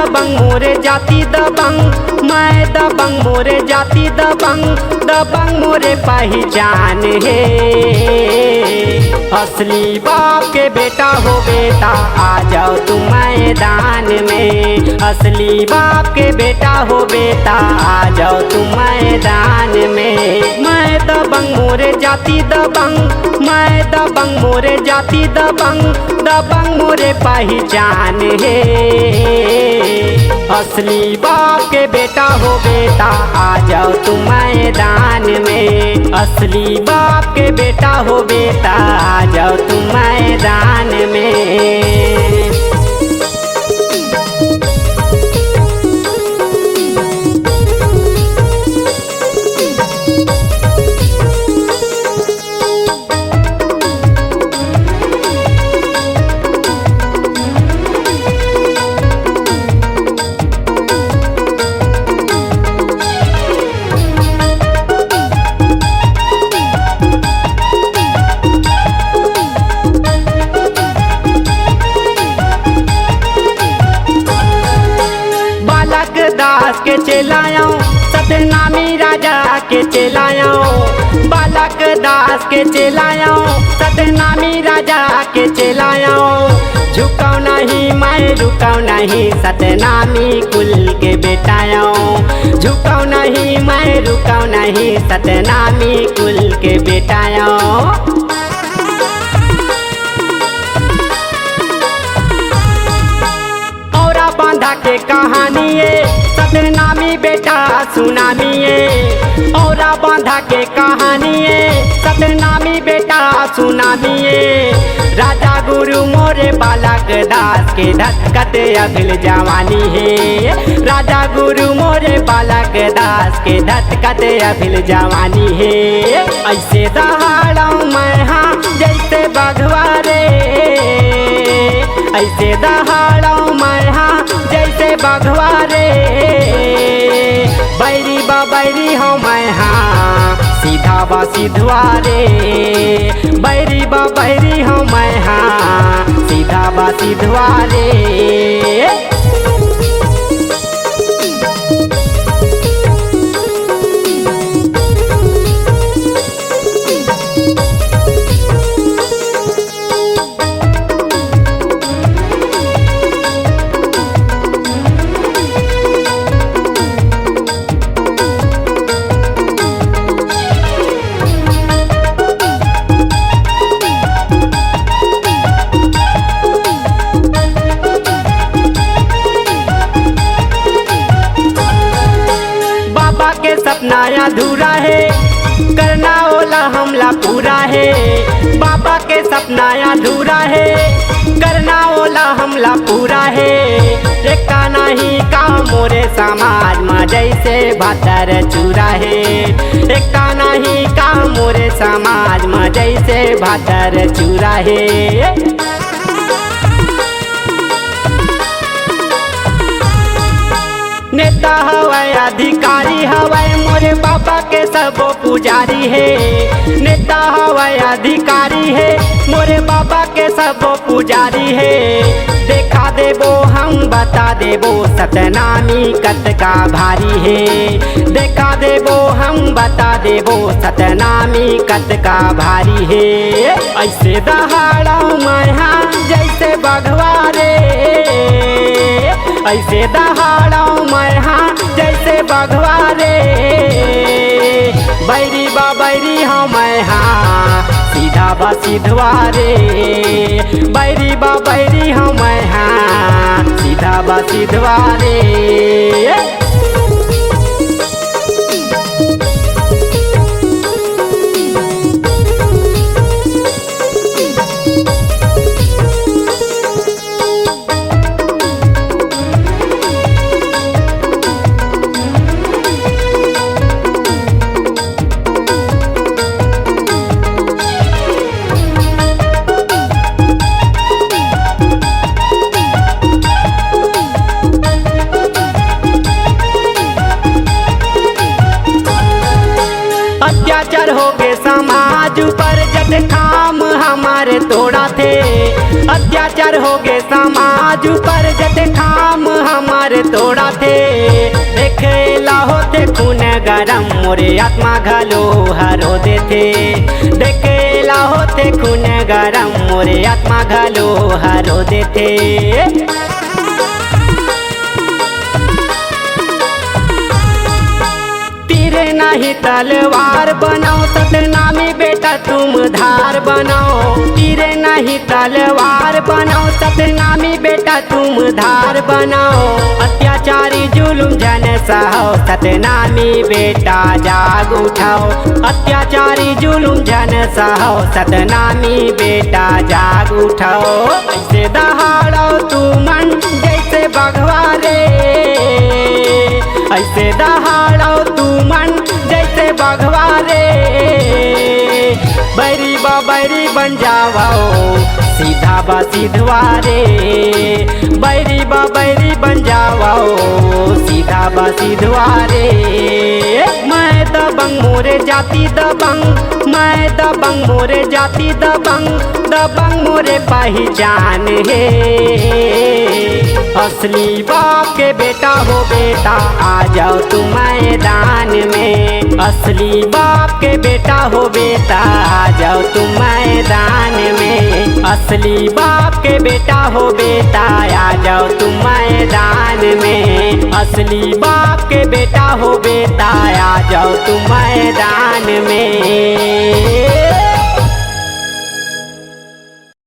दबंग मोरे जाति दबंग, मैं दबंग मोरे जाति दबंग, दबंग मोरे पहचान है। असली बाप के बेटा हो बेटा आ जाओ तुम मैदान में, असली बाप के बेटा हो बेटा आ जाओ तुम मैदान में। मैं दबंग मोरे जाति दबंग, मैं दबंग मोरे जाति दबंग, दबंग मोरे पहचान है। असली बाप के बेटा हो बेटा आ जाओ तुम मैदान में, असली बाप के बेटा हो बेटा आ जाओ तुम मैदान में। दास के चलायो सतनामी राजा के चलायो, बालक दास के चलायो सतनामी राजा के चलायो। झुकाओ नहीं मैं रुकाओ नहीं सतनामी कुल के बेटायो, झुकाओ नहीं मैं रुकाओ नहीं सतनामी कुल के बेटायो। बांधा के कहानी सतनामी बेटा सुनामी और बांधा के कहानी सतनामी बेटा सुनामी। राजा गुरु मोरे बालक दास के धटकत अभिल जवानी है, राजा गुरु मोरे बालक दास के धटकत अभिल जवानी है। ऐसे दहाड़ों मैं हाँ जैसे बघवारे, ऐसे दहाड़ों मैं हाँ जैसे बघवारे। बैरी बा बैरी हो मैं हाँ सीधा बा सिधवारे, बैरी बा बैरी हो मैं हाँ सीधा बा सिधवारे। सपना अधूरा है करना ओला हमला पूरा है, बाबा के सपना अधूरा है करना ओला हमला पूरा है। एक नहीं का मोरे समाज में जैसे भातर चूरा है, एक नहीं का मोरे समाज में जैसे भातर चूरा है। नेता हवाई अधिकारी हवाई मोरे बाबा के सबो पुजारी है, नेता हवाई अधिकारी है मोरे बाबा के सबो पुजारी है। देखा देबो हम बता देबो सतनामी कत का भारी है, देखा देबो हम बता देबो सतनामी कत का भारी है। ऐसे दहाड़ों मैं हाँ जैसे बघवारे, ऐसे दहाड़ों मैं हाँ जैसे बघवारे। बैरी बा बैरी हो मैं हाँ सीधा बा सिधवारे, बैरी बा बैरी हो मैं हाँ सीधा बा सिधवारे। अत्याचार हो गए समाज पर जट खाम हमार हमारे तोड़ा थे। अत्याचार हो गए समाज पर जते खाम हमारे तोड़ा थे। देखेला होते खून गरम मोरे आत्मा घलो हरो देते। देखेला होते खून गरम मोरे आत्मा घलो हरो देते। तीरे नहीं तलवार बनाओ सतनामी बेटा तुम धार बनाओ। तीरे नहीं तलवार बनाओ सतनामी बेटा तुम धार बनाओ। अत्याचारी जुलुम जन सहो सतनामी बेटा जाग उठाओ। अत्याचारी जुलुम जन सहो सतनामी बेटा जाग उठाओ। ऐसे दहाड़ो तू मन जैसे बघवा रे। ऐसे दहाड़ो तू मन जैसे बघवा रे। बैरी बन जाओ सीधा बा सीधवा रे। बैरी बन जाओ सीधा बा सीधवा रे। मैं दबंग मोरे जाति दबंग। मैं दबंग मोरे जाति दबंग। दबंग मोरे पहचान है। असली बाप के बेटा हो बेटा आ जाओ तुम मैदान में। असली बाप के बेटा हो बेटा आ जाओ तुम मैदान में। असली बाप के बेटा हो बेटा आ जाओ तुम मैदान में। असली बाप के बेटा हो बेटा आ जाओ तुम मैदान में।